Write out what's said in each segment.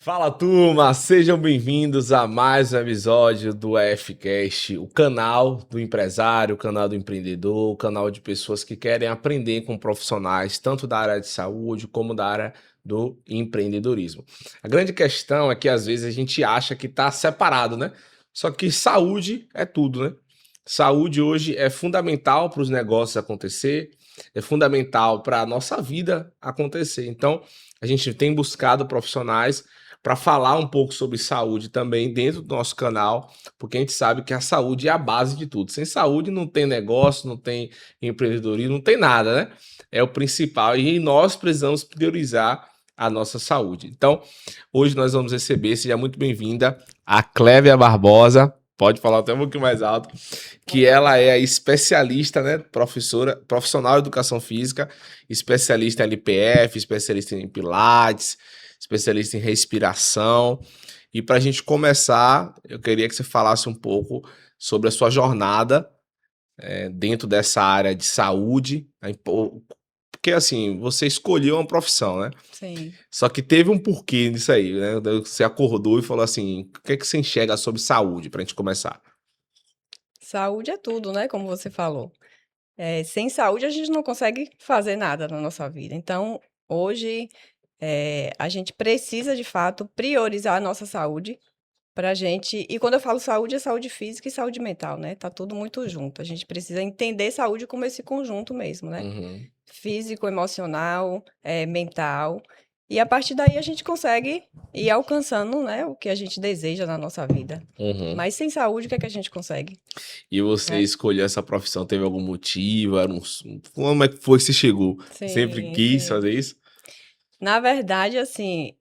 Fala turma, sejam bem-vindos a mais um episódio do EFCast, o canal do empresário, o canal do empreendedor, o canal de pessoas que querem aprender com profissionais, tanto da área de saúde como da área do empreendedorismo. A grande questão é que às vezes a gente acha que está separado, né? Só que saúde é tudo, né? Saúde hoje é fundamental para os negócios acontecer, é fundamental para a nossa vida acontecer. Então, a gente tem buscado profissionais para falar um pouco sobre saúde também dentro do nosso canal, porque a gente sabe que a saúde é a base de tudo. Sem saúde não tem negócio, não tem empreendedorismo, não tem nada, né? É o principal e nós precisamos priorizar a nossa saúde. Então, hoje nós vamos receber, seja muito bem-vinda, a Clévia Barbosa. Pode falar até um pouquinho mais alto, que ela é a especialista, né, profissional de educação física, especialista em LPF, especialista em Pilates, especialista em respiração. E para a gente começar, eu queria que você falasse um pouco sobre a sua jornada dentro dessa área de saúde, né, porque assim, você escolheu uma profissão, né? Sim. Só que teve um porquê nisso aí, né? Você acordou e falou assim, o que é que você enxerga sobre saúde, para a gente começar? Saúde é tudo, né? Como você falou. Sem saúde, a gente não consegue fazer nada na nossa vida. Então, hoje, a gente precisa, de fato, priorizar a nossa saúde pra gente. E quando eu falo saúde, é saúde física e saúde mental, né? Tá tudo muito junto. A gente precisa entender saúde como esse conjunto mesmo, né? Uhum, Físico, emocional, mental. E a partir daí a gente consegue ir alcançando, né, o que a gente deseja na nossa vida. uhum. Mas sem saúde, o que é que a gente consegue, E você né? escolheu essa profissão, teve algum motivo? Como é que foi que você chegou? Sempre Sim, quis sim. fazer isso? Na verdade, assim,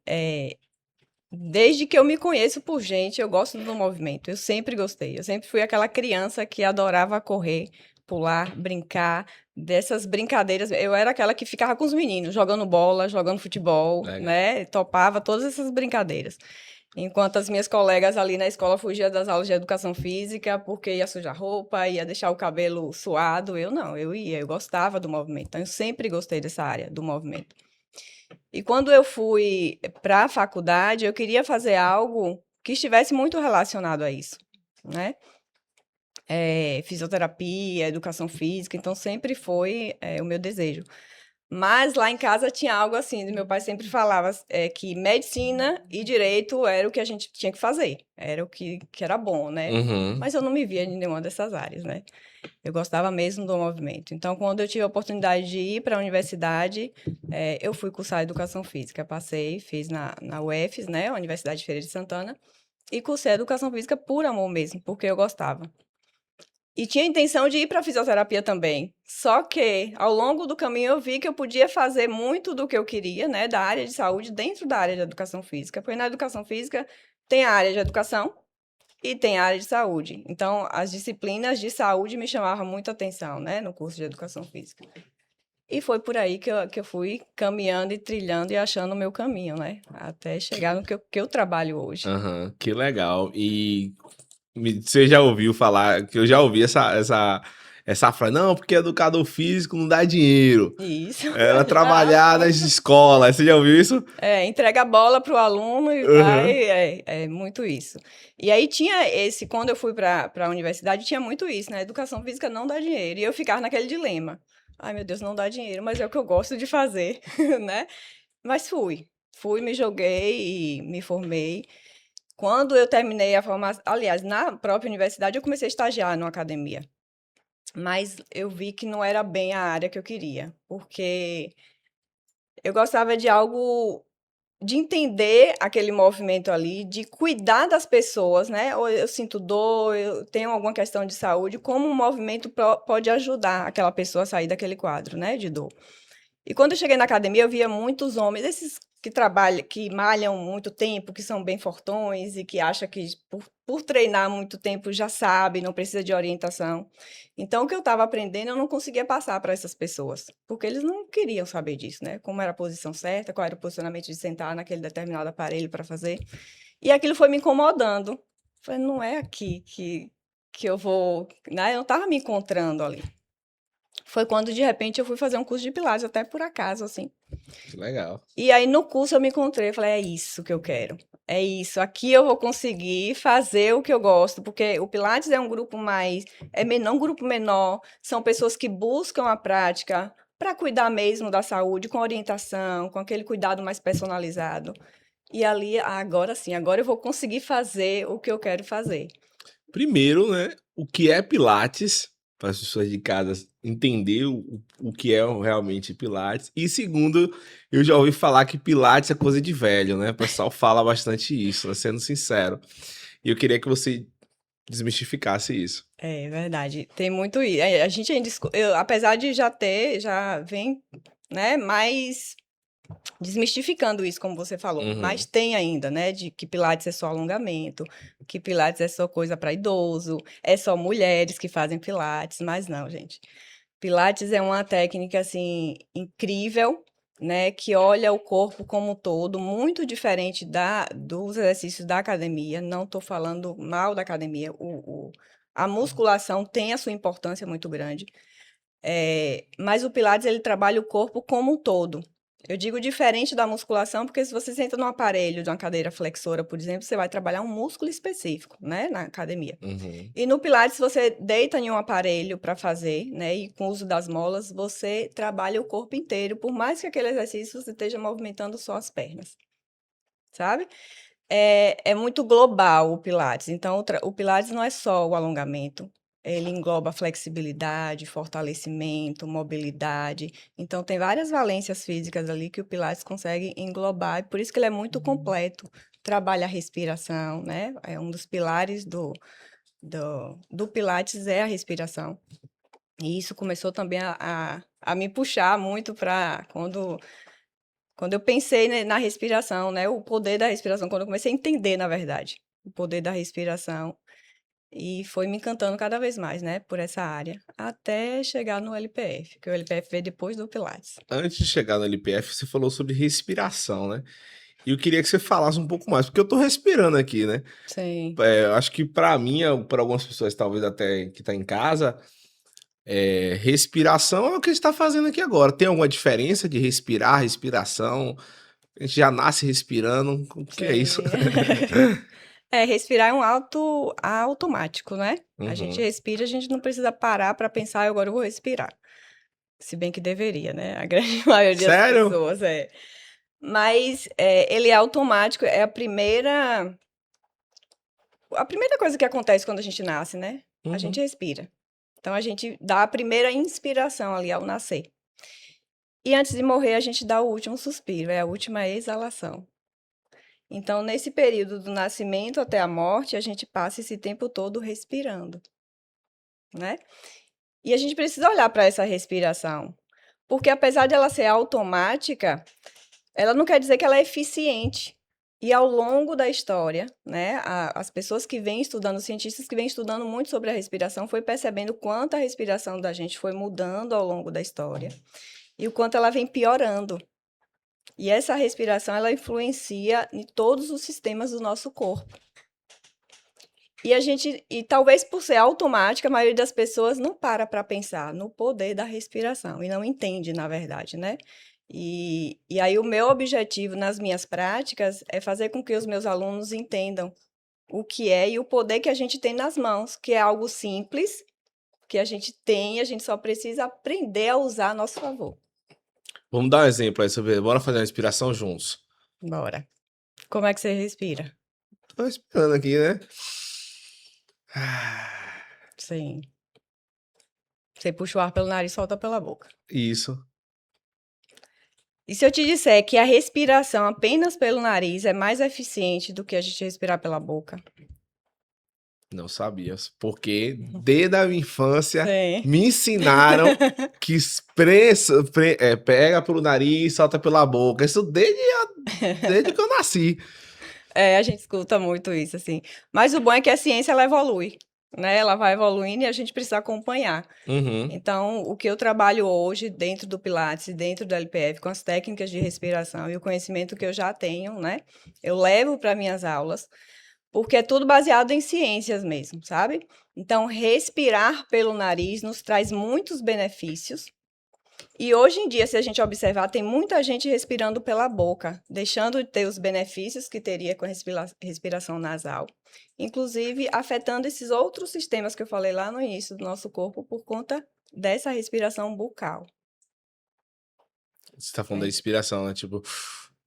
desde que eu me conheço por gente, eu gosto do movimento. Eu sempre gostei. Eu sempre fui aquela criança que adorava correr, pular, brincar. Dessas brincadeiras, eu era aquela que ficava com os meninos, jogando bola, jogando futebol, Legal. né? Topava todas essas brincadeiras. Enquanto as minhas colegas ali na escola fugiam das aulas de educação física porque ia sujar roupa, ia deixar o cabelo suado, eu não, eu ia, eu gostava do movimento. Então, eu sempre gostei dessa área do movimento. E quando eu fui para a faculdade, eu queria fazer algo que estivesse muito relacionado a isso, né? Fisioterapia, educação física, então sempre foi o meu desejo. Mas lá em casa tinha algo assim, meu pai sempre falava que medicina e direito era o que a gente tinha que fazer, era o que era bom, né? Uhum. Mas eu não me via em nenhuma dessas áreas, né? Eu gostava mesmo do movimento. Então, quando eu tive a oportunidade de ir para a universidade, eu fui cursar educação física. Passei, fiz na UFES, né? Universidade de Feira de Santana, e cursei educação física por amor mesmo, porque eu gostava. E tinha a intenção de ir para fisioterapia também. Só que, ao longo do caminho, eu vi que eu podia fazer muito do que eu queria, né, da área de saúde, dentro da área de educação física. Porque na educação física tem a área de educação e tem a área de saúde. Então, as disciplinas de saúde me chamavam muita atenção, né, no curso de educação física. E foi por aí que eu fui caminhando e trilhando e achando o meu caminho, né, até chegar no que eu trabalho hoje. Aham, que legal. E você já ouviu falar, que eu já ouvi essa frase, não, porque educador físico não dá dinheiro. Isso, Ela já trabalhar nas muito. escolas, você já ouviu isso? Entrega a bola para o aluno e vai, Uhum. é muito isso. E aí tinha quando eu fui para a universidade, tinha muito isso, né? Educação física não dá dinheiro. E eu ficava naquele dilema. Ai, meu Deus, não dá dinheiro, mas é o que eu gosto de fazer, né? Mas fui, me joguei e me formei. Quando eu terminei a formação, aliás, na própria universidade, eu comecei a estagiar numa academia. Mas eu vi que não era bem a área que eu queria, porque eu gostava de algo de entender aquele movimento ali, de cuidar das pessoas, né? Ou eu sinto dor, eu tenho alguma questão de saúde, como o movimento pode ajudar aquela pessoa a sair daquele quadro, né, de dor. E quando eu cheguei na academia, eu via muitos homens, esses que trabalham, que malham muito tempo, que são bem fortões e que acham que por treinar muito tempo já sabe, não precisa de orientação. Então, o que eu estava aprendendo, eu não conseguia passar para essas pessoas, porque eles não queriam saber disso, né? Como era a posição certa, qual era o posicionamento de sentar naquele determinado aparelho para fazer. E aquilo foi me incomodando. Falei, não é aqui que eu vou, né? Eu não estava me encontrando ali. Foi quando, de repente, eu fui fazer um curso de Pilates, até por acaso, assim. Que legal. E aí, no curso, eu me encontrei, falei, é isso que eu quero. é isso, aqui eu vou conseguir fazer o que eu gosto, porque o Pilates é um grupo um grupo menor, são pessoas que buscam a prática para cuidar mesmo da saúde, com orientação, com aquele cuidado mais personalizado. E ali, agora sim, agora eu vou conseguir fazer o que eu quero fazer. Primeiro, né, o que é Pilates, para as pessoas de casa entender o que é realmente Pilates. E segundo, eu já ouvi falar que Pilates é coisa de velho, né? O pessoal fala bastante isso, né, sendo sincero. E eu queria que você desmistificasse isso. É verdade, tem muito isso. A gente ainda, apesar de já vem, né, mais desmistificando isso, como você falou, mas Uhum. tem ainda, né, de que Pilates é só alongamento, que Pilates é só coisa para idoso, é só mulheres que fazem Pilates, mas não, gente. Pilates é uma técnica assim incrível, né, que olha o corpo como um todo, muito diferente dos exercícios da academia. Não estou falando mal da academia, a musculação tem a sua importância muito grande, mas o Pilates ele trabalha o corpo como um todo. Eu digo diferente da musculação, porque se você senta num aparelho de uma cadeira flexora, por exemplo, você vai trabalhar um músculo específico, né, na academia. Uhum. E no Pilates, você deita em um aparelho para fazer, né, e com o uso das molas, você trabalha o corpo inteiro, por mais que aquele exercício você esteja movimentando só as pernas, sabe? É muito global o Pilates. Então, o Pilates não é só o alongamento. Ele engloba flexibilidade, fortalecimento, mobilidade. Então, tem várias valências físicas ali que o Pilates consegue englobar. E por isso que ele é muito completo. Trabalha a respiração, né? É um dos pilares do Pilates é a respiração. E isso começou também a me puxar muito para quando eu pensei na respiração, né, o poder da respiração, quando eu comecei a entender, na verdade, o poder da respiração, e foi me encantando cada vez mais, né, por essa área, até chegar no LPF, que o LPF veio depois do Pilates. Antes de chegar no LPF, você falou sobre respiração, né? E eu queria que você falasse um pouco mais, porque eu tô respirando aqui, né? Sim. Eu acho que para mim, para algumas pessoas, talvez até que tá em casa, respiração é o que a gente tá fazendo aqui agora. Tem alguma diferença de respirar, respiração? A gente já nasce respirando. O que é isso? Sim. Respirar é um automático, né? A gente Uhum. respira, a gente não precisa parar para pensar, agora eu vou respirar. Se bem que deveria, né? A grande maioria das Sério? pessoas é. Mas ele é automático, é a primeira coisa que acontece quando a gente nasce, né? A gente Uhum. respira. Então a gente dá a primeira inspiração ali ao nascer. E antes de morrer, a gente dá o último suspiro, é a última exalação. Então, nesse período do nascimento até a morte, a gente passa esse tempo todo respirando, né? E a gente precisa olhar para essa respiração, porque apesar de ela ser automática, ela não quer dizer que ela é eficiente. E ao longo da história, né, as pessoas que vêm estudando, os cientistas que vêm estudando muito sobre a respiração, foi percebendo quanto a respiração da gente foi mudando ao longo da história e o quanto ela vem piorando. E essa respiração, ela influencia em todos os sistemas do nosso corpo. E talvez por ser automática, a maioria das pessoas não para pensar no poder da respiração e não entende, na verdade, né? E aí o meu objetivo nas minhas práticas é fazer com que os meus alunos entendam o que é e o poder que a gente tem nas mãos, que é algo simples, que a gente tem, a gente só precisa aprender a usar a nosso favor. Vamos dar um exemplo aí sobre. Bora fazer uma inspiração juntos. Bora. Como é que você respira? Tô respirando aqui, né? Sim. Você puxa o ar pelo nariz e solta pela boca. Isso. E se eu te disser que a respiração apenas pelo nariz é mais eficiente do que a gente respirar pela boca? Não sabia. Porque desde a minha infância Sim. me ensinaram que pega pelo nariz, solta pela boca. Isso desde que eu nasci. A gente escuta muito isso, assim. Mas o bom é que a ciência, ela evolui, né? Ela vai evoluindo e a gente precisa acompanhar. Uhum. Então, o que eu trabalho hoje dentro do Pilates e dentro do LPF, com as técnicas de respiração e o conhecimento que eu já tenho, né? Eu levo para minhas aulas, porque é tudo baseado em ciências mesmo, sabe? Então, respirar pelo nariz nos traz muitos benefícios. E hoje em dia, se a gente observar, tem muita gente respirando pela boca, deixando de ter os benefícios que teria com a respiração nasal, inclusive afetando esses outros sistemas que eu falei lá no início do nosso corpo por conta dessa respiração bucal. Você tá falando da É, inspiração, né? Tipo,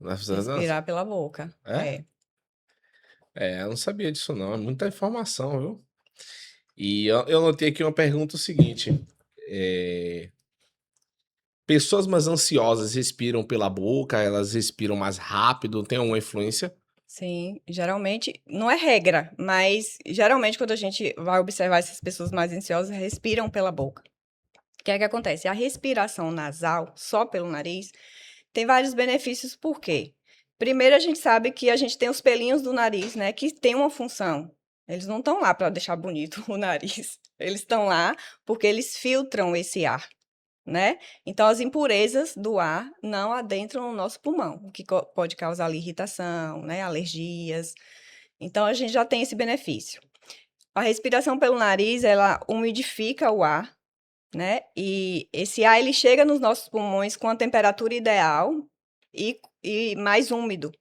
respirar pela boca. é? É, Eu não sabia disso não, é muita informação, viu? E eu notei aqui uma pergunta o seguinte, é, pessoas mais ansiosas respiram pela boca, elas respiram mais rápido, tem alguma influência? sim. Geralmente, não é regra, mas geralmente quando a gente vai observar essas pessoas mais ansiosas, respiram pela boca. O que é que acontece? A respiração nasal, só pelo nariz, tem vários benefícios, por quê? Primeiro, a gente sabe que a gente tem os pelinhos do nariz, né, que tem uma função. Eles não estão lá para deixar bonito o nariz. Eles estão lá porque eles filtram esse ar, né? Então, as impurezas do ar não adentram no nosso pulmão, o que pode causar ali irritação, né, alergias. Então, a gente já tem esse benefício. A respiração pelo nariz, ela umidifica o ar, né? E esse ar ele chega nos nossos pulmões com a temperatura ideal e mais úmido.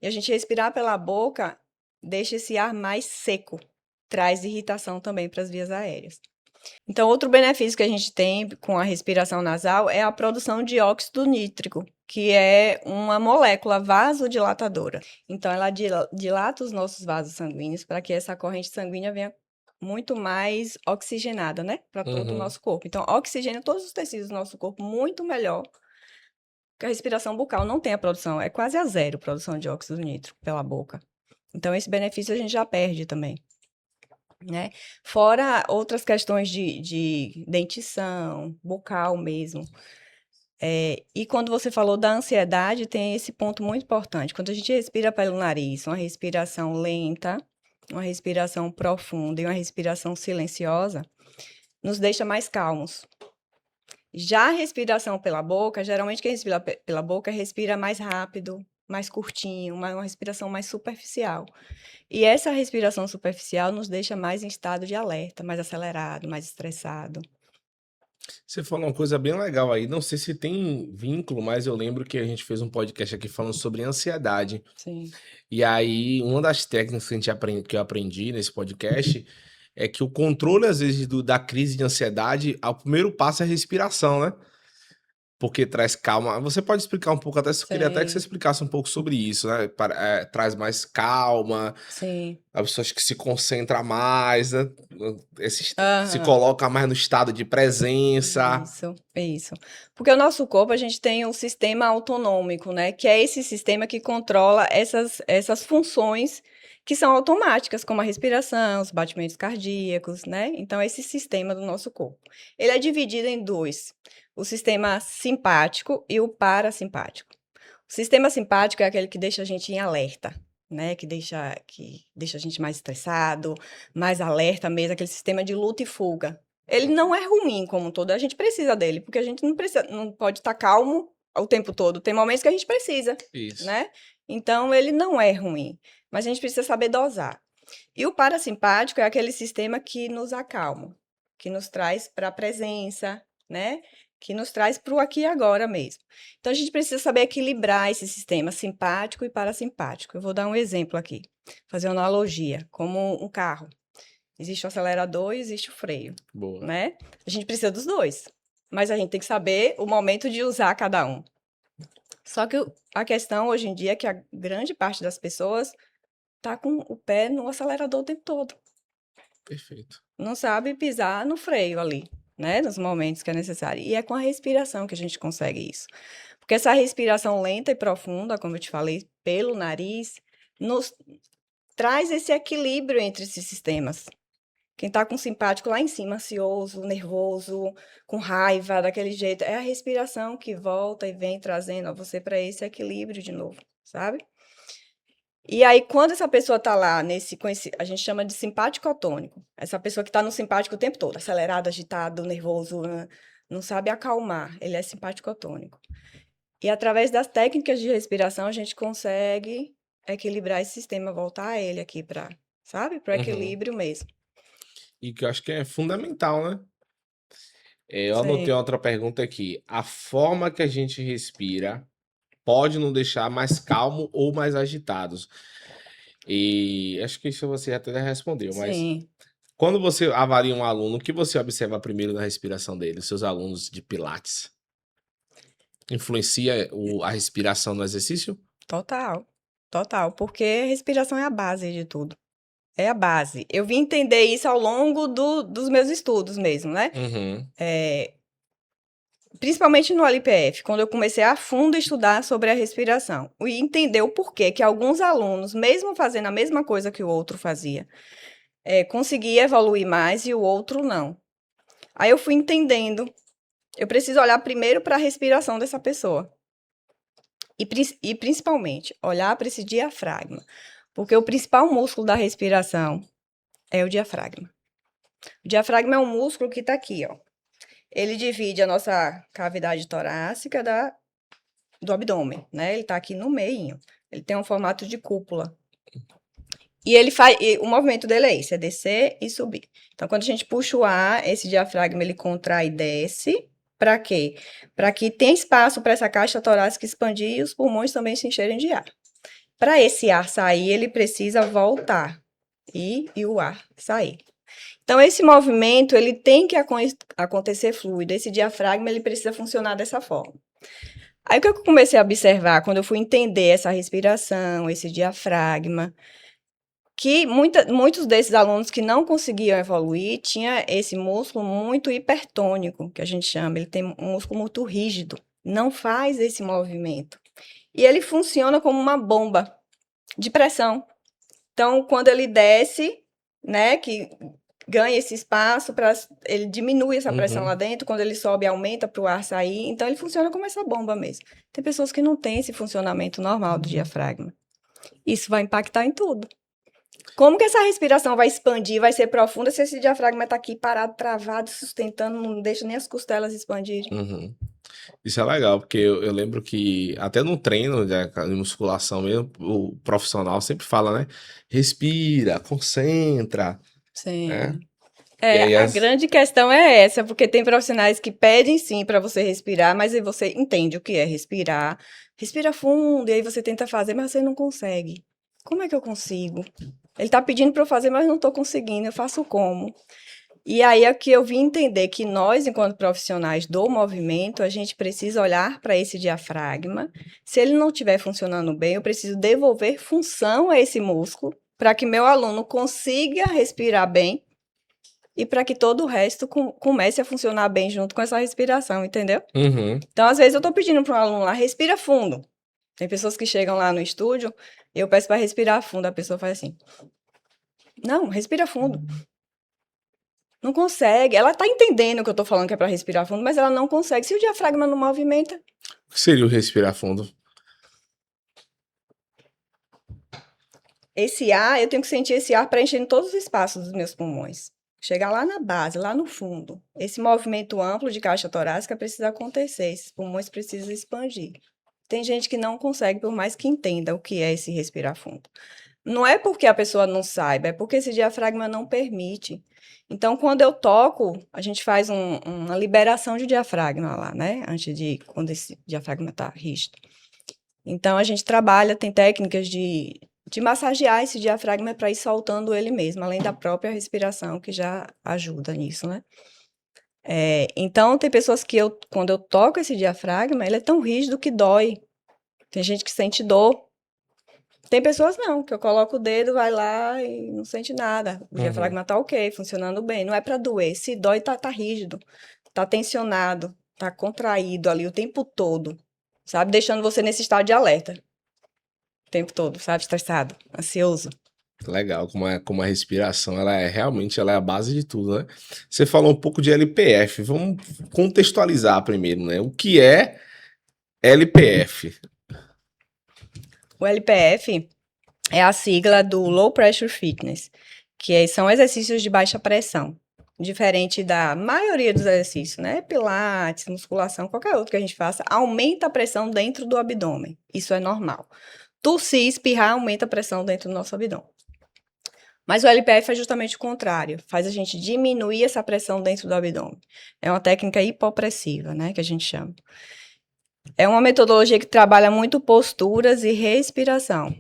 E a gente respirar pela boca deixa esse ar mais seco, traz irritação também para as vias aéreas. Então, outro benefício que a gente tem com a respiração nasal é a produção de óxido nítrico, que é uma molécula vasodilatadora. Então, ela dilata os nossos vasos sanguíneos para que essa corrente sanguínea venha muito mais oxigenada, né, para todo o Uhum. nosso corpo. Então, oxigena todos os tecidos do nosso corpo muito melhor que a respiração bucal não tem a produção, é quase a zero produção de óxido nítrico pela boca. Então, esse benefício a gente já perde também, né? Fora outras questões de dentição, bucal mesmo. E quando você falou da ansiedade, tem esse ponto muito importante. Quando a gente respira pelo nariz, uma respiração lenta, uma respiração profunda e uma respiração silenciosa, nos deixa mais calmos. Já a respiração pela boca, geralmente quem respira pela boca respira mais rápido, mais curtinho, uma respiração mais superficial. E essa respiração superficial nos deixa mais em estado de alerta, mais acelerado, mais estressado. Você falou uma coisa bem legal aí, não sei se tem vínculo, mas eu lembro que a gente fez um podcast aqui falando sobre ansiedade. Sim, E aí, uma das técnicas que, que eu aprendi nesse podcast é que o controle, às vezes, da crise de ansiedade, o primeiro passo é a respiração, né? Porque traz calma. Você pode explicar um pouco, até se eu queria até que você sim, explicasse um pouco sobre isso, né? Traz mais calma, sim. a pessoa acho que se concentra mais, né? Se Aham. coloca mais no estado de presença. Isso. Porque o nosso corpo, a gente tem um sistema autonômico, né? Que é esse sistema que controla essas funções que são automáticas, como a respiração, os batimentos cardíacos, né? Então, esse sistema do nosso corpo. Ele é dividido em dois: o sistema simpático e o parasimpático. O sistema simpático é aquele que deixa a gente em alerta, né? Que deixa a gente mais estressado, mais alerta mesmo, aquele sistema de luta e fuga. Ele não é ruim como um todo, a gente precisa dele, porque a gente não precisa, não pode estar calmo o tempo todo. Tem momentos que a gente precisa, Isso. né? Então ele não é ruim, mas a gente precisa saber dosar. E o parasimpático é aquele sistema que nos acalma, que nos traz para a presença, né? Que nos traz para o aqui e agora mesmo. Então a gente precisa saber equilibrar esse sistema simpático e parasimpático. Eu vou dar um exemplo aqui, fazer uma analogia, como um carro. Existe o acelerador e existe o freio, Boa. né? A gente precisa dos dois, mas a gente tem que saber o momento de usar cada um. Só que a questão hoje em dia é que a grande parte das pessoas tá com o pé no acelerador o tempo todo. Perfeito. Não sabe pisar no freio ali, né? Nos momentos que é necessário. E é com a respiração que a gente consegue isso. Porque essa respiração lenta e profunda, como eu te falei, pelo nariz, nos traz esse equilíbrio entre esses sistemas. Quem tá com o simpático lá em cima, ansioso, nervoso, com raiva, daquele jeito, é a respiração que volta e vem trazendo a você para esse equilíbrio de novo, sabe? E aí, quando essa pessoa tá lá a gente chama de simpático tônico. Essa pessoa que tá no simpático o tempo todo, acelerado, agitado, nervoso, não sabe acalmar. Ele é simpático tônico. E através das técnicas de respiração, a gente consegue equilibrar esse sistema, voltar a ele aqui para, sabe? Para o Uhum. equilíbrio mesmo. E que eu acho que é fundamental, né? Eu anotei Sim, outra pergunta aqui. A forma que a gente respira pode nos deixar mais calmo ou mais agitados? E acho que isso você até já respondeu, mas sim. quando você avalia um aluno, o que você observa primeiro na respiração dele? Seus alunos de Pilates? Influencia a respiração no exercício? Total, total, porque respiração é a base de tudo. É a base. Eu vim entender isso ao longo dos meus estudos mesmo, né? Uhum, Principalmente no LPF, quando eu comecei a fundo estudar sobre a respiração. E entender o porquê que alguns alunos, mesmo fazendo a mesma coisa que o outro fazia, conseguia evoluir mais e o outro não. Aí eu fui entendendo. Eu preciso olhar primeiro para a respiração dessa pessoa. E principalmente, olhar para esse diafragma. Porque o principal músculo da respiração é o diafragma. O diafragma é um músculo que está aqui, ó. Ele divide a nossa cavidade torácica do abdômen, né? Ele está aqui no meio. Ele tem um formato de cúpula. E o movimento dele é esse, é descer e subir. Então, quando a gente puxa o ar, esse diafragma ele contrai e desce. Para quê? Para que tenha espaço para essa caixa torácica expandir e os pulmões também se encherem de ar. Para esse ar sair, ele precisa voltar e o ar sair. Então, esse movimento ele tem que acontecer fluido. Esse diafragma ele precisa funcionar dessa forma. Aí o que eu comecei a observar quando eu fui entender essa respiração, esse diafragma, que muitos desses alunos que não conseguiam evoluir tinha esse músculo muito hipertônico, que a gente chama. Ele tem um músculo muito rígido, não faz esse movimento. E ele funciona como uma bomba de pressão. Então, quando ele desce, né, que ganha esse espaço para ele diminui essa pressão lá uhum. dentro, quando ele sobe, aumenta para o ar sair. Então, ele funciona como essa bomba mesmo. Tem pessoas que não têm esse funcionamento normal do diafragma. Isso vai impactar em tudo. Como que essa respiração vai expandir, vai ser profunda, se esse diafragma está aqui parado, travado, sustentando, não deixa nem as costelas expandirem? Uhum. Isso é legal, porque eu lembro que até no treino de musculação mesmo, o profissional sempre fala, né? Respira, concentra, né? Sim. E É, aí a as. grande questão é essa, porque tem profissionais que pedem sim para você respirar, mas aí você entende o que é respirar. Respira fundo, e aí você tenta fazer, mas você não consegue. Como é que eu consigo? Ele tá pedindo para eu fazer, mas não estou conseguindo, eu faço como? E aí é que eu vim entender que nós, enquanto profissionais do movimento, a gente precisa olhar para esse diafragma. Se ele não estiver funcionando bem, eu preciso devolver função a esse músculo para que meu aluno consiga respirar bem e para que todo o resto comece a funcionar bem junto com essa respiração, entendeu? Uhum. Então, às vezes, eu estou pedindo para um aluno lá, respira fundo. Tem pessoas que chegam lá no estúdio, eu peço para respirar fundo, a pessoa faz assim, não, respira fundo. Não consegue. Ela está entendendo que eu estou falando que é para respirar fundo, mas ela não consegue. Se o diafragma não movimenta, O que seria o respirar fundo? esse ar, eu tenho que sentir esse ar preenchendo todos os espaços dos meus pulmões. Chegar lá na base, lá no fundo. Esse movimento amplo de caixa torácica precisa acontecer, esses pulmões precisam expandir. Tem gente que não consegue, por mais que entenda o que é esse respirar fundo. Não é porque a pessoa não saiba, é porque esse diafragma não permite. Então, quando eu toco, a gente faz uma liberação de diafragma lá, né? Quando esse diafragma está rígido. Então, a gente trabalha, tem técnicas de massagear esse diafragma para ir soltando ele mesmo, além da própria respiração, que já ajuda nisso, né? Então, tem pessoas que quando eu toco esse diafragma, ele é tão rígido que dói. Tem gente que sente dor. Tem pessoas não, que eu coloco o dedo, vai lá e não sente nada. O Uhum. diafragma tá ok, funcionando bem. Não é para doer. Se dói, tá rígido, tá tensionado, tá contraído ali o tempo todo, sabe? Deixando você nesse estado de alerta o tempo todo, sabe? Estressado, ansioso. Legal, como a respiração, ela é a base de tudo, né? Você falou um pouco de LPF, vamos contextualizar primeiro, né? O que é LPF? O LPF é a sigla do Low Pressure Fitness, são exercícios de baixa pressão. Diferente da maioria dos exercícios, né? Pilates, musculação, qualquer outro que a gente faça, aumenta a pressão dentro do abdômen. Isso é normal. Tossir, espirrar, aumenta a pressão dentro do nosso abdômen. Mas o LPF é justamente o contrário, faz a gente diminuir essa pressão dentro do abdômen. É uma técnica hipopressiva, né, que a gente chama. É uma metodologia que trabalha muito posturas e respiração.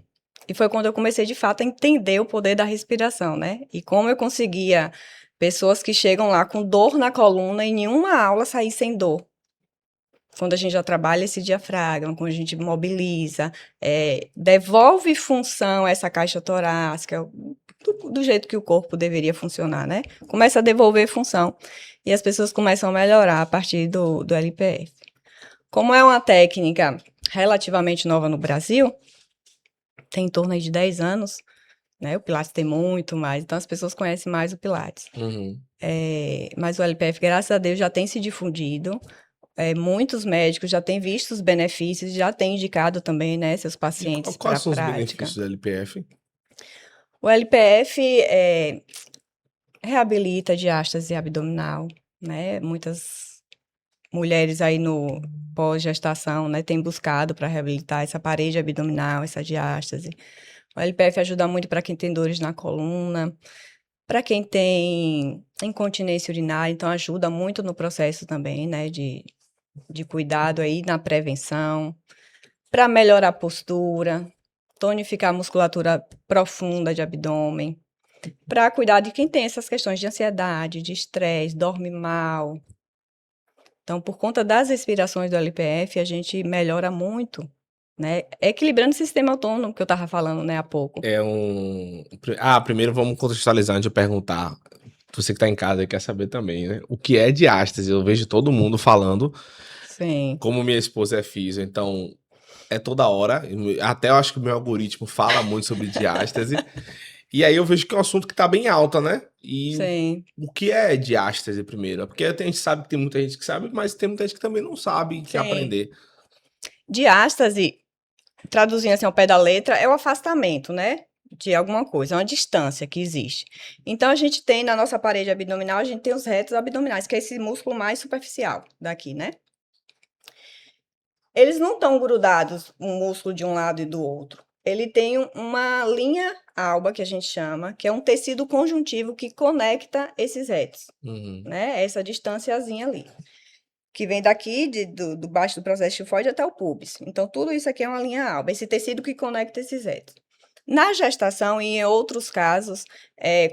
E foi quando eu comecei, de fato, a entender o poder da respiração, né? E como eu conseguia pessoas que chegam lá com dor na coluna e nenhuma aula sair sem dor. Quando a gente já trabalha esse diafragma, quando a gente mobiliza, devolve função a essa caixa torácica, do jeito que o corpo deveria funcionar, né? Começa a devolver função. E as pessoas começam a melhorar a partir do LPF. Como é uma técnica relativamente nova no Brasil, tem em torno aí de 10 anos, né? O Pilates tem muito mais, então as pessoas conhecem mais o Pilates. Uhum. Mas o LPF, graças a Deus, já tem se difundido. Muitos médicos já têm visto os benefícios, já têm indicado também, né, seus pacientes para Quais a são os prática. benefícios do LPF? O LPF reabilita a diástase abdominal, né? Muitas mulheres aí no pós-gestação, né, têm buscado para reabilitar essa parede abdominal, essa diástase. O LPF ajuda muito para quem tem dores na coluna, para quem tem incontinência urinária, então ajuda muito no processo também, né, de cuidado aí na prevenção, para melhorar a postura, tonificar a musculatura profunda de abdômen, para cuidar de quem tem essas questões de ansiedade, de estresse, dorme mal. Então, por conta das respirações do LPF, a gente melhora muito, né? Equilibrando o sistema autônomo que eu estava falando, né, há pouco. Primeiro vamos contextualizar antes de eu perguntar. Você que tá em casa e quer saber também, né? O que é diástase? Eu vejo todo mundo falando. Sim. Como minha esposa é físio, então é toda hora. Até eu acho que o meu algoritmo fala muito sobre diástase. E aí eu vejo que é um assunto que tá bem alta, né? E Sim. o que é diástase primeiro? Porque a gente sabe que tem muita gente que sabe, mas tem muita gente que também não sabe, quer aprender. Diástase, traduzindo assim ao pé da letra, é o afastamento, né? De alguma coisa, é uma distância que existe. Então, a gente tem na nossa parede abdominal, a gente tem os retos abdominais, que é esse músculo mais superficial daqui, né? Eles não estão grudados, um músculo de um lado e do outro. Ele tem uma linha alba, que a gente chama, que é um tecido conjuntivo que conecta esses retos, né? Essa distanciazinha ali. Que vem daqui, do baixo do processo tifoide até o púbis. Então, tudo isso aqui é uma linha alba, esse tecido que conecta esses retos. Na gestação e em outros casos,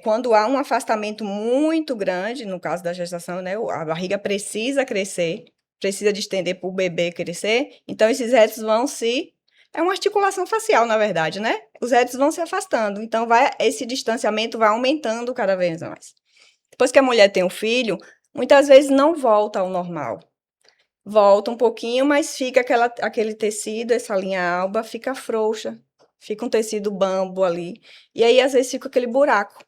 quando há um afastamento muito grande, no caso da gestação, né, a barriga precisa crescer, precisa distender para o bebê crescer, então esses retos vão se... É uma articulação facial, na verdade, né? Os retos vão se afastando, então esse distanciamento vai aumentando cada vez mais. Depois que a mulher tem um filho, muitas vezes não volta ao normal. Volta um pouquinho, mas fica aquele tecido, essa linha alba, fica frouxa. Fica um tecido bambo ali. E aí, às vezes, fica aquele buraco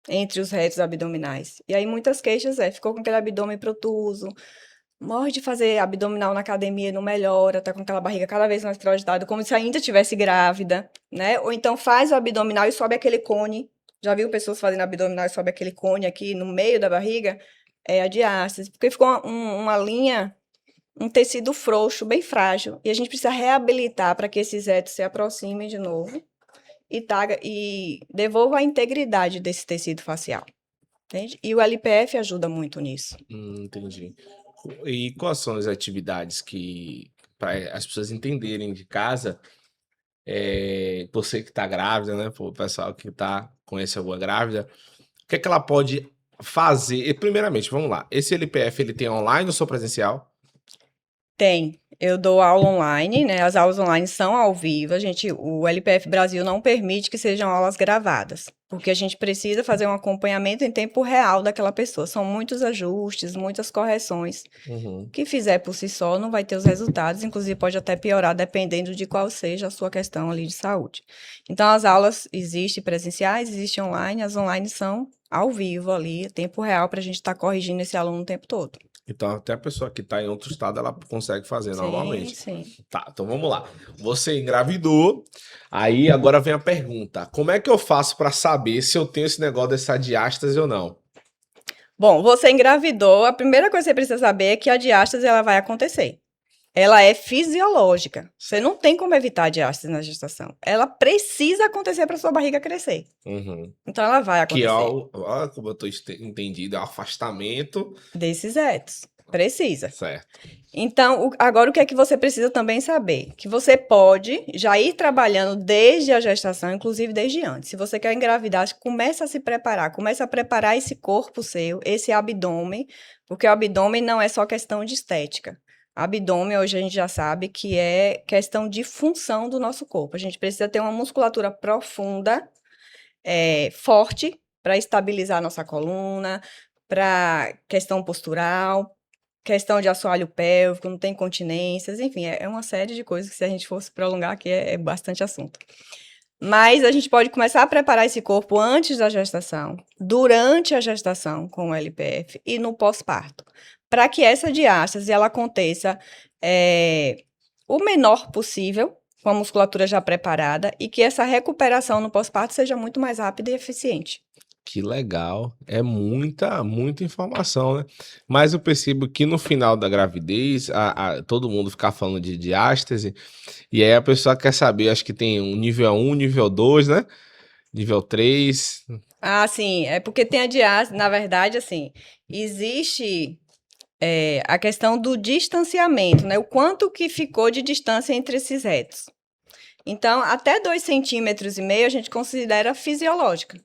entre os retos abdominais. E aí, muitas queixas ficou com aquele abdômen protuso, morre de fazer abdominal na academia, não melhora, tá com aquela barriga cada vez mais projetada, como se ainda estivesse grávida, né? Ou então faz o abdominal e sobe aquele cone. Já viu pessoas fazendo abdominal e sobe aquele cone aqui no meio da barriga? É a diástase, porque ficou uma linha, um tecido frouxo, bem frágil, e a gente precisa reabilitar para que esses retos se aproximem de novo e devolva a integridade desse tecido facial, entende? E o LPF ajuda muito nisso. Entendi. E quais são as atividades que, para as pessoas entenderem de casa, você que tá grávida, né? O pessoal que conhece alguma grávida, o que é que ela pode fazer? E, primeiramente, vamos lá. Esse LPF, ele tem online ou só presencial? Tem. Eu dou aula online, né? As aulas online são ao vivo. O LPF Brasil não permite que sejam aulas gravadas, porque a gente precisa fazer um acompanhamento em tempo real daquela pessoa. São muitos ajustes, muitas correções. Que fizer por si só não vai ter os resultados, inclusive pode até piorar dependendo de qual seja a sua questão ali de saúde. Então, as aulas existem presenciais, existem online, as online são ao vivo ali, tempo real, para a gente estar corrigindo esse aluno o tempo todo. Então, até a pessoa que está em outro estado, ela consegue fazer normalmente. Sim. Tá, então vamos lá. Você engravidou, aí agora vem a pergunta. Como é que eu faço para saber se eu tenho esse negócio dessa diástase ou não? Bom, você engravidou, a primeira coisa que você precisa saber é que a diástase ela vai acontecer. ela é fisiológica. Você não tem como evitar a diástase na gestação. Ela precisa acontecer para sua barriga crescer. Uhum. Então, ela vai Que é acontecer. como eu tô entendido, é o afastamento. Desses etos. Precisa. Certo. Então, agora o que é que você precisa também saber? Que você pode já ir trabalhando desde a gestação, inclusive desde antes. Se você quer engravidar, começa a se preparar, começa a preparar esse corpo seu, esse abdômen, porque o abdômen não é só questão de estética. Abdômen, hoje a gente já sabe que é questão de função do nosso corpo. A gente precisa ter uma musculatura profunda, forte, para estabilizar a nossa coluna, para questão postural, questão de assoalho pélvico, não tem continências, enfim, é uma série de coisas que se a gente fosse prolongar aqui é bastante assunto. Mas a gente pode começar a preparar esse corpo antes da gestação, durante a gestação com o LPF e no pós-parto, para que essa diástase ela aconteça o menor possível, com a musculatura já preparada, e que essa recuperação no pós-parto seja muito mais rápida e eficiente. Que legal. É muita informação, né? Mas eu percebo que no final da gravidez, todo mundo fica falando de diástase, e aí a pessoa quer saber, acho que tem um nível 1, nível 2, né? Nível 3. Ah, sim, é porque tem a diástase, na verdade, assim, existe a questão do distanciamento, né? O quanto que ficou de distância entre esses retos. Então, até 2,5 centímetros a gente considera fisiológica.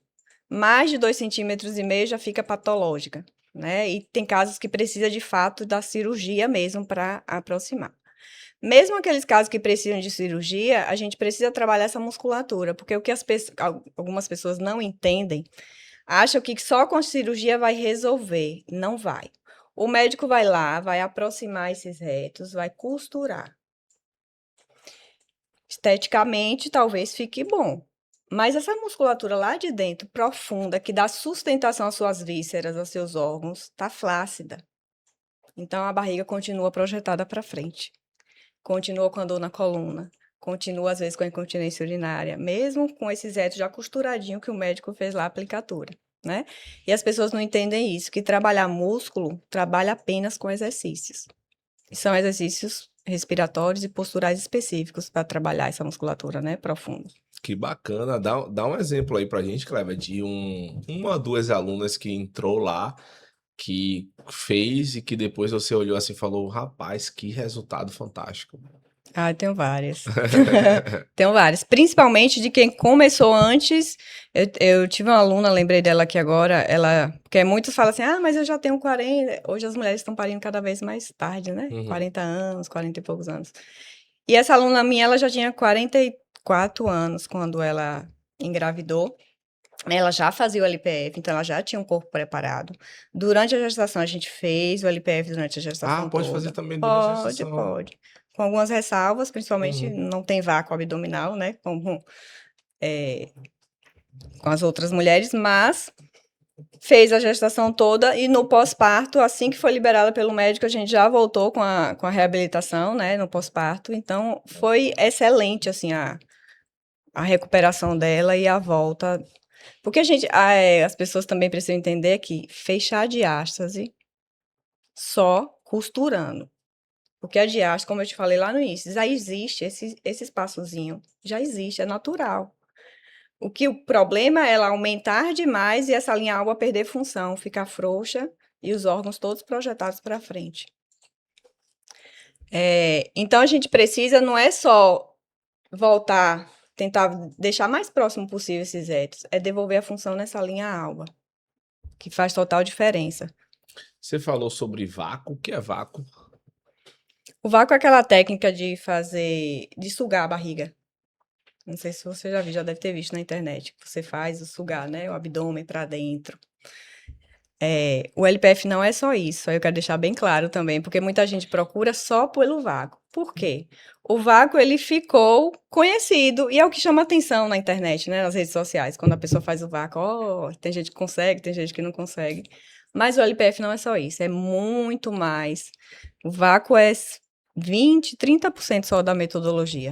Mais de 2,5 centímetros já fica patológica, né? E tem casos que precisa de fato da cirurgia mesmo para aproximar. Mesmo aqueles casos que precisam de cirurgia, a gente precisa trabalhar essa musculatura, porque o que algumas pessoas não entendem, acham que só com cirurgia vai resolver. Não vai. O médico vai lá, vai aproximar esses retos, vai costurar. Esteticamente, talvez fique bom. Mas essa musculatura lá de dentro, profunda, que dá sustentação às suas vísceras, aos seus órgãos, está flácida. Então a barriga continua projetada para frente. Continua com a dor na coluna. Continua, às vezes, com a incontinência urinária, mesmo com esses retos já costuradinho que o médico fez lá a aplicatura, né? E as pessoas não entendem isso, que trabalhar músculo trabalha apenas com exercícios. E são exercícios respiratórios e posturais específicos para trabalhar essa musculatura, né, profunda. Que bacana. Dá um exemplo aí pra gente, Cleber, de uma ou duas alunas que entrou lá, que fez e que depois você olhou assim e falou, rapaz, que resultado fantástico. Ah, tenho várias. Tenho várias. Principalmente de quem começou antes. Eu tive uma aluna, lembrei dela aqui agora, porque muitos falam assim, mas eu já tenho 40. Hoje as mulheres estão parindo cada vez mais tarde, né? Uhum. 40 anos, 40 e poucos anos. E essa aluna minha, ela já tinha 44 anos quando ela engravidou. Ela já fazia o LPF, então ela já tinha um corpo preparado. Durante a gestação, a gente fez o LPF durante a gestação Pode toda. fazer também durante a Pode, gestação. pode. Com algumas ressalvas, principalmente Uhum. não tem vácuo abdominal, né? Como com as outras mulheres, mas fez a gestação toda e no pós-parto, assim que foi liberada pelo médico, a gente já voltou com a reabilitação, né? No pós-parto. Então, foi excelente, assim, a recuperação dela e a volta. Porque as pessoas também precisam entender que fechar a diástase só costurando. Porque a diástase, como eu te falei lá no início, já existe, esse espaçozinho já existe, é natural. O problema é ela aumentar demais e essa linha alba perder função, ficar frouxa e os órgãos todos projetados para frente. Então a gente precisa, não é só voltar, tentar deixar mais próximo possível esses retos, é devolver a função nessa linha alba, que faz total diferença. Você falou sobre vácuo. O que é vácuo? O vácuo é aquela técnica de sugar a barriga. Não sei se você já viu, já deve ter visto na internet. Você faz o sugar, né? O abdômen para dentro. O LPF não é só isso, aí eu quero deixar bem claro também, porque muita gente procura só pelo vácuo. Por quê? O vácuo, ele ficou conhecido, e é o que chama atenção na internet, né? Nas redes sociais, quando a pessoa faz o vácuo, tem gente que consegue, tem gente que não consegue. Mas o LPF não é só isso, é muito mais. O vácuo é 20, 30% só da metodologia.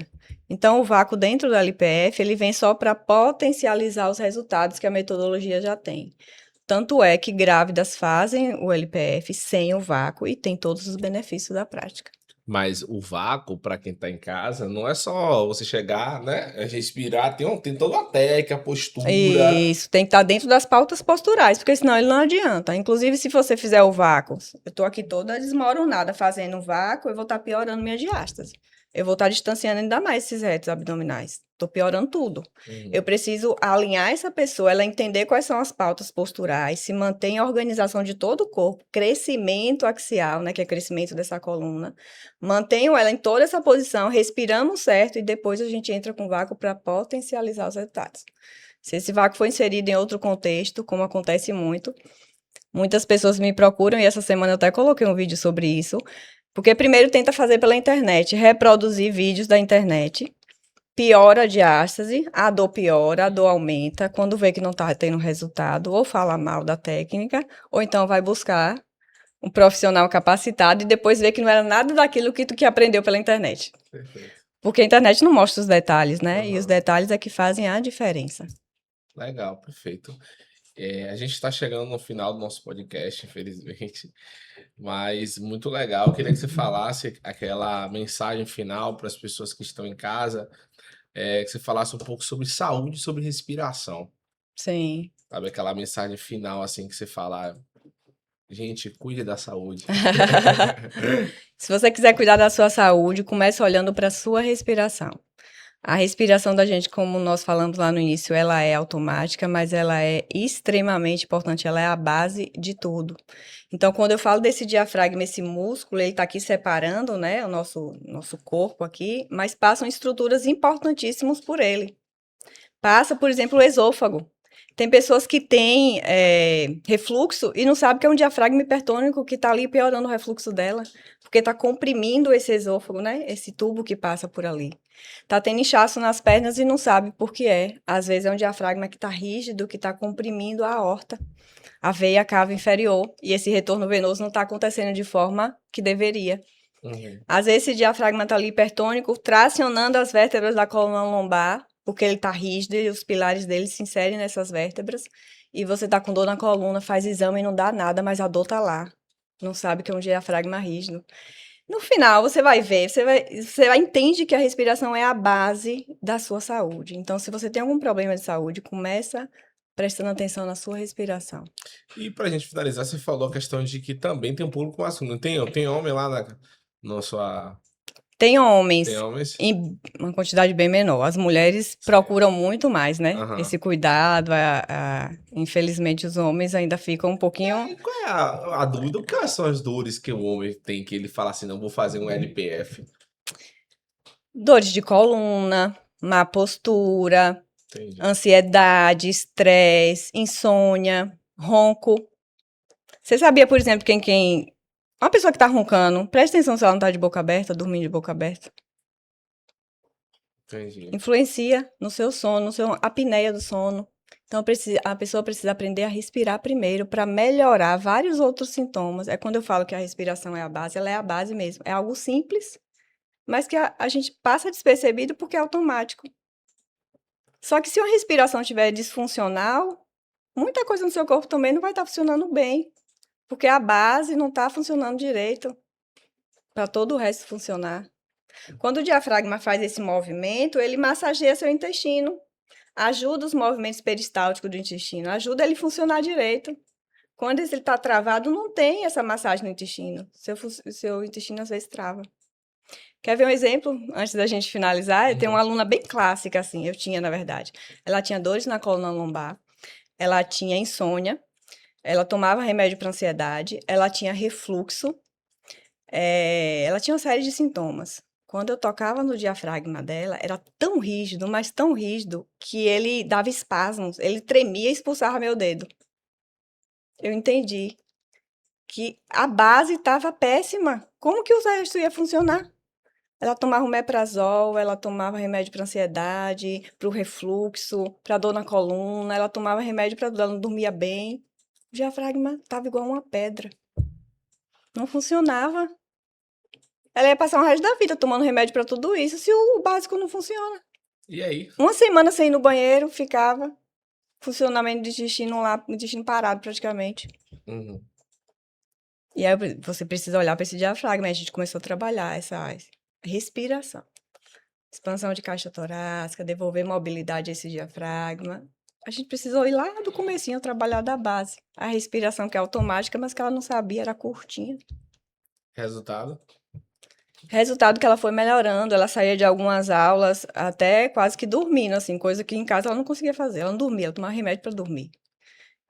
Então, o vácuo dentro do LPF, ele vem só para potencializar os resultados que a metodologia já tem. Tanto é que grávidas fazem o LPF sem o vácuo e tem todos os benefícios da prática. Mas o vácuo, para quem tá em casa, não é só você chegar, né? Respirar, tem toda uma técnica, postura. Isso, tem que estar dentro das pautas posturais, porque senão ele não adianta. Inclusive, se você fizer o vácuo, eu estou aqui toda desmoronada fazendo vácuo, eu vou estar piorando minha diástase. Eu vou estar distanciando ainda mais esses retos abdominais. Estou piorando tudo. Eu preciso alinhar essa pessoa, ela entender quais são as pautas posturais, se manter em organização de todo o corpo, crescimento axial, né, que é crescimento dessa coluna. Mantenho ela em toda essa posição, respiramos certo e depois a gente entra com o vácuo para potencializar os resultados. Se esse vácuo for inserido em outro contexto, como acontece muito, muitas pessoas me procuram, e essa semana eu até coloquei um vídeo sobre isso, porque primeiro tenta fazer pela internet, reproduzir vídeos da internet, piora a diástase, a dor piora, a dor aumenta, quando vê que não está tendo resultado, ou fala mal da técnica, ou então vai buscar um profissional capacitado e depois vê que não era nada daquilo que tu aprendeu pela internet. Perfeito. Porque a internet não mostra os detalhes, né? E os Aham. detalhes é que fazem a diferença. Legal, perfeito. A gente está chegando no final do nosso podcast, infelizmente, mas muito legal. Eu queria que você falasse aquela mensagem final para as pessoas que estão em casa, que você falasse um pouco sobre saúde e sobre respiração. Sim. Sabe, aquela mensagem final assim que você fala, gente, cuide da saúde. Se você quiser cuidar da sua saúde, comece olhando para a sua respiração. A respiração da gente, como nós falamos lá no início, ela é automática, mas ela é extremamente importante, ela é a base de tudo. Então, quando eu falo desse diafragma, esse músculo, ele está aqui separando, né, o nosso corpo aqui, mas passam estruturas importantíssimas por ele. Passa, por exemplo, o esôfago. Tem pessoas que têm refluxo e não sabem que é um diafragma hipertônico que está ali piorando o refluxo dela, porque está comprimindo esse esôfago, né? Esse tubo que passa por ali. Tá tendo inchaço nas pernas e não sabe por que é. Às vezes é um diafragma que está rígido, que está comprimindo a aorta, a veia cava inferior, e esse retorno venoso não está acontecendo de forma que deveria. Uhum. Às vezes esse diafragma está ali hipertônico, tracionando as vértebras da coluna lombar, porque ele está rígido e os pilares dele se inserem nessas vértebras. E você está com dor na coluna, faz exame e não dá nada, mas a dor está lá. Não sabe que é um diafragma rígido. No final, você vai ver, você vai entende que a respiração é a base da sua saúde. Então, se você tem algum problema de saúde, começa prestando atenção na sua respiração. E pra gente finalizar, você falou a questão de que também tem um público masculino. Tem homem lá na sua. Tem Tem homens homens? em uma quantidade bem menor. As mulheres procuram muito mais, né? Aham. Esse cuidado. Infelizmente, os homens ainda ficam um pouquinho. E qual é a dúvida? Quais são as dores que o homem tem que ele fala assim, não vou fazer um LPF? Dores de coluna, má postura, Entendi. ansiedade, estresse, insônia, ronco. Você sabia, por exemplo, quem. Uma pessoa que tá roncando, presta atenção se ela não tá de boca aberta, dormindo de boca aberta. Entendi. Influencia no seu sono, apneia do sono. Então, a pessoa precisa aprender a respirar primeiro para melhorar vários outros sintomas. É quando eu falo que a respiração é a base, ela é a base mesmo. É algo simples, mas que a gente passa despercebido porque é automático. Só que se a respiração estiver disfuncional, muita coisa no seu corpo também não vai estar funcionando bem, porque a base não está funcionando direito para todo o resto funcionar. Quando o diafragma faz esse movimento, ele massageia seu intestino, ajuda os movimentos peristálticos do intestino, ajuda ele a funcionar direito. Quando ele está travado, não tem essa massagem no intestino. Seu intestino às vezes trava. Quer ver um exemplo? Antes da gente finalizar, eu tenho uma aluna bem clássica, assim, eu tinha, na verdade. Ela tinha dores na coluna lombar, ela tinha insônia, ela tomava remédio para ansiedade, ela tinha refluxo, ela tinha uma série de sintomas. Quando eu tocava no diafragma dela, era tão rígido, mas tão rígido, que ele dava espasmos, ele tremia e expulsava meu dedo. Eu entendi que a base estava péssima. Como que o resto ia funcionar? Ela tomava omeprazol, ela tomava remédio para ansiedade, para o refluxo, para dor na coluna, ela tomava remédio para dor, ela não dormia bem. O diafragma estava igual uma pedra. Não funcionava. Ela ia passar o resto da vida tomando remédio para tudo isso, se o básico não funciona. E aí? Uma semana sem ir no banheiro, ficava funcionamento do intestino lá, intestino parado praticamente. Uhum. E aí você precisa olhar para esse diafragma. Aí a gente começou a trabalhar essa respiração. Expansão de caixa torácica, devolver mobilidade a esse diafragma. A gente precisou ir lá do comecinho trabalhar da base. A respiração que é automática, mas que ela não sabia, era curtinha. Resultado? Resultado que ela foi melhorando, ela saía de algumas aulas até quase que dormindo, assim, coisa que em casa ela não conseguia fazer. Ela não dormia, ela tomava remédio para dormir.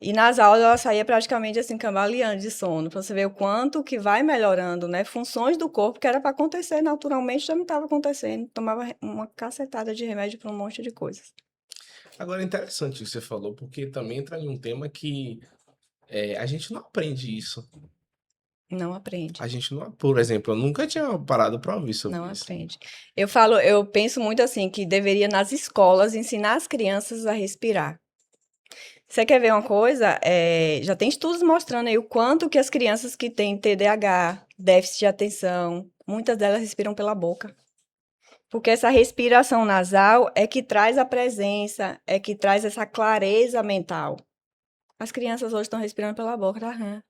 E nas aulas ela saía praticamente assim, cambaleando de sono, para você ver o quanto que vai melhorando, né? Funções do corpo que era para acontecer naturalmente já não estava acontecendo. Tomava uma cacetada de remédio para um monte de coisas. Agora é interessante o que você falou, porque também entra em um tema que a gente não aprende isso. Não aprende. A gente não, por exemplo, eu nunca tinha parado para ouvir sobre Não isso. aprende. Eu penso muito assim, que deveria nas escolas ensinar as crianças a respirar. Você quer ver uma coisa? Já tem estudos mostrando aí o quanto que as crianças que têm TDAH, déficit de atenção, muitas delas respiram pela boca. Porque essa respiração nasal é que traz a presença, é que traz essa clareza mental. As crianças hoje estão respirando pela boca, tá?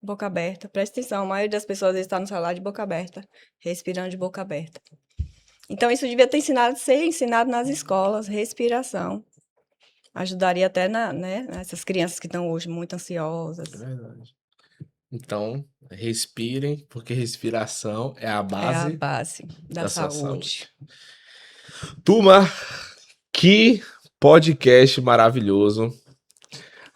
Boca aberta. Presta atenção, a maioria das pessoas às vezes está no celular de boca aberta, respirando de boca aberta. Então, isso devia ser ensinado nas escolas, respiração. Ajudaria até nessas crianças que estão hoje muito ansiosas. É verdade. Então, respirem, porque respiração é a É a base base da da sua saúde. saúde. Turma, que podcast maravilhoso.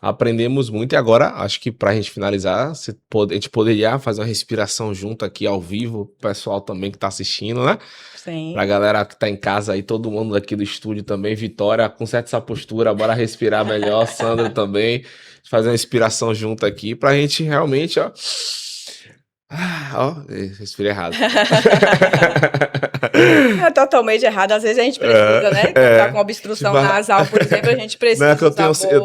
Aprendemos muito e agora, acho que pra gente finalizar, a gente poderia fazer uma respiração junto aqui ao vivo, o pessoal também que tá assistindo, né? Sim. Pra galera que tá em casa aí, todo mundo aqui do estúdio também, Vitória, conserta essa postura, bora respirar melhor, Sandra também, fazer uma respiração junto aqui, pra gente realmente, ó... respirei errado. É totalmente errado. Às vezes a gente precisa, né? Quando tá com obstrução nasal, por exemplo, a gente precisa Não, é que eu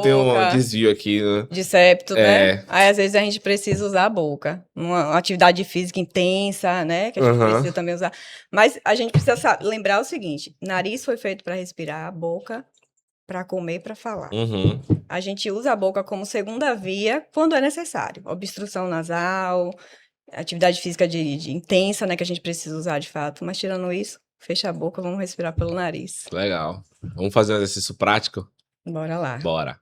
tenho um boca, desvio aqui, né? de septo, né? Aí às vezes a gente precisa usar a boca. Uma atividade física intensa, né? Que a gente precisa também usar. Mas a gente precisa lembrar o seguinte: nariz foi feito para respirar, boca para comer, para falar. A gente usa a boca como segunda via quando é necessário. Obstrução nasal, atividade física de intensa, né, que a gente precisa usar de fato. Mas tirando isso, fecha a boca, vamos respirar pelo nariz. Legal. Vamos fazer um exercício prático? Bora lá. Bora.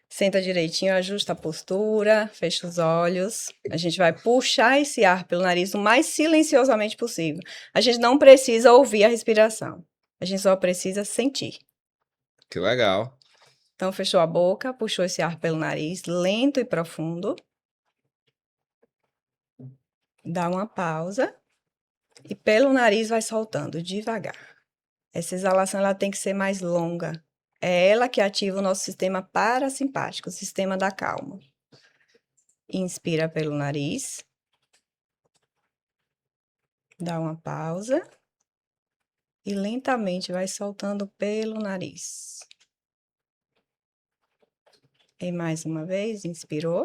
Senta direitinho, ajusta a postura, fecha os olhos. A gente vai puxar esse ar pelo nariz o mais silenciosamente possível. A gente não precisa ouvir a respiração. A gente só precisa sentir. Que legal. Então, fechou a boca, puxou esse ar pelo nariz, lento e profundo. Dá uma pausa e pelo nariz vai soltando devagar. Essa exalação ela tem que ser mais longa. É ela que ativa o nosso sistema parasimpático, o sistema da calma. Inspira pelo nariz. Dá uma pausa. E lentamente vai soltando pelo nariz. E mais uma vez, inspirou.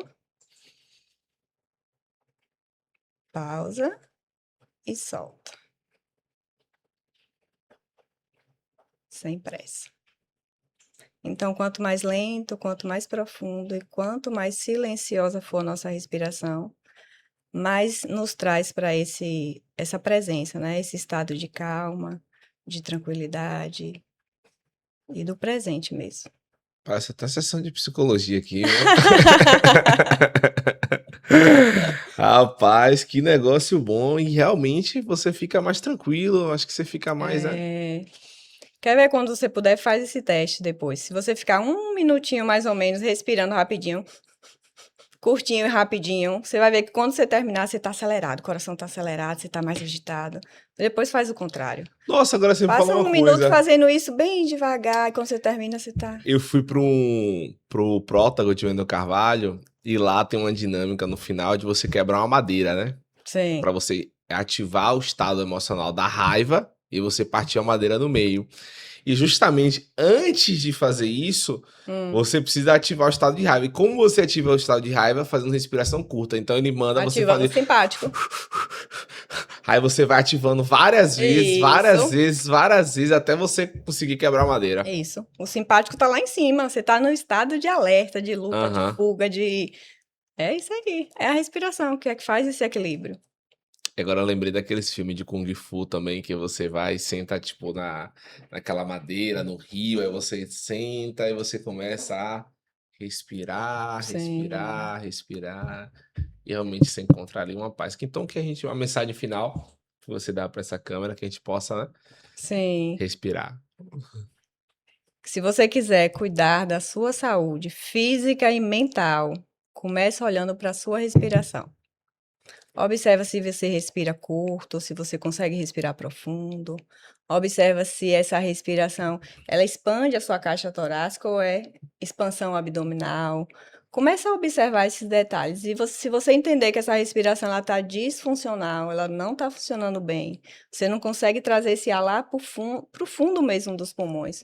Pausa. E solta. Sem pressa. Então, quanto mais lento, quanto mais profundo e quanto mais silenciosa for a nossa respiração, mais nos traz para essa presença, né? Esse estado de calma, de tranquilidade e do presente mesmo. Parece até sessão de psicologia aqui. Rapaz, que negócio bom. E realmente você fica mais tranquilo. Acho que você fica mais, né? Quer ver quando você puder, faz esse teste depois. Se você ficar 1 minutinho mais ou menos respirando rapidinho, curtinho e rapidinho, você vai ver que quando você terminar, você tá acelerado, o coração tá acelerado, você tá mais agitado. Depois faz o contrário. Nossa, agora você me Passa falou uma 1 coisa. minuto fazendo isso bem devagar, e quando você termina, você tá... Eu fui pro Prótago de Wendel Carvalho e lá tem uma dinâmica no final de você quebrar uma madeira, né? Sim. Pra você ativar o estado emocional da raiva e você partir a madeira no meio. E justamente antes de fazer isso, você precisa ativar o estado de raiva. E como você ativa o estado de raiva? Fazendo respiração curta. Então ele manda você Ativando fazer... o simpático. Aí você vai ativando várias vezes, várias vezes, até você conseguir quebrar a madeira. Isso. O simpático tá lá em cima. Você tá no estado de alerta, de luta, de fuga, É isso aí. É a respiração que é que faz esse equilíbrio. Agora eu lembrei daqueles filmes de Kung Fu também, que você vai e senta, tipo, naquela madeira, no rio, aí você senta e você começa a respirar, Sim, respirar, respirar, e realmente você encontrar ali uma paz. Então, que a gente, uma mensagem final que você dá para essa câmera, que a gente possa, né, sim. respirar. Se você quiser cuidar da sua saúde física e mental, comece olhando para a sua respiração. Observa se você respira curto, se você consegue respirar profundo. Observa se essa respiração, ela expande a sua caixa torácica ou é expansão abdominal. Começa a observar esses detalhes. E se você entender que essa respiração ela está disfuncional, ela não está funcionando bem, você não consegue trazer esse ar lá para o fundo mesmo dos pulmões.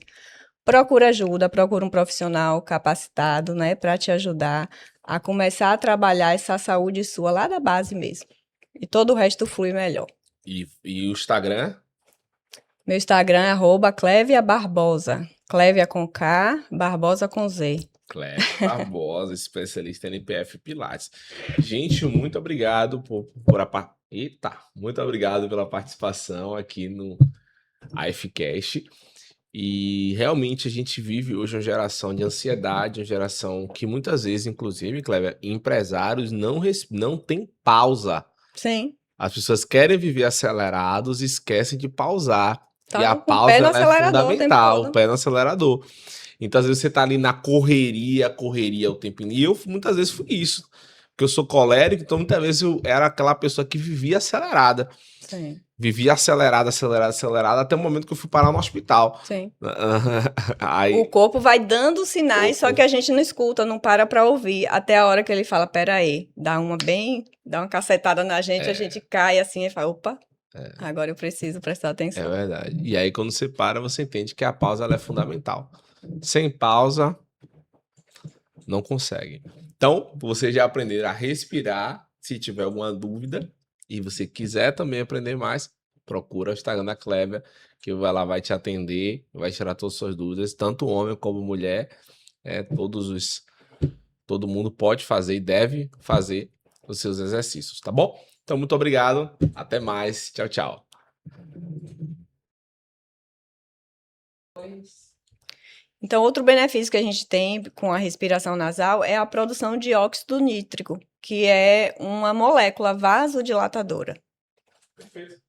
Procura ajuda, procura um profissional capacitado, né, para te ajudar a começar a trabalhar essa saúde sua lá da base mesmo. E todo o resto flui melhor. E o Instagram, Meu Instagram é @Clévia Barbosa. Clévia com K, Barbosa com Z. Cléber Barbosa, especialista em NPF Pilates. Gente, muito obrigado Eita, muito obrigado pela participação aqui no AFCast. E realmente a gente vive hoje uma geração de ansiedade, uma geração que muitas vezes, inclusive, Cléber, empresários não tem pausa. Sim, As pessoas querem viver acelerados e esquecem de pausar. E a tá com o pé pausa no ela é acelerador o tempo fundamental, o todo. pé no acelerador. Então, às vezes, você tá ali na correria, correria o tempo inteiro. E eu muitas vezes fui isso. Porque eu sou colérico, então muitas vezes eu era aquela pessoa que vivia acelerada. Sim, Vivia acelerada, acelerada, acelerada, até o momento que eu fui parar no hospital. sim. O Aí, corpo vai dando sinais, só que corpo, a gente não escuta, não para ouvir, até a hora que ele fala, pera aí, dá uma cacetada na gente, a gente é, cai assim e fala, opa, agora eu preciso prestar é atenção. verdade. E aí, quando você para, você entende que a pausa ela é fundamental. Sem pausa, não consegue. Então, você já aprender a respirar. Se tiver alguma dúvida e você quiser também aprender mais, procura o Instagram da Clévia, que ela vai te atender, vai tirar todas as suas dúvidas, tanto homem como mulher, todo mundo pode fazer e deve fazer os seus exercícios, tá bom? Então, muito obrigado, até mais, tchau, tchau. Então, outro benefício que a gente tem com a respiração nasal é a produção de óxido nítrico, que é uma molécula vasodilatadora. Perfeito.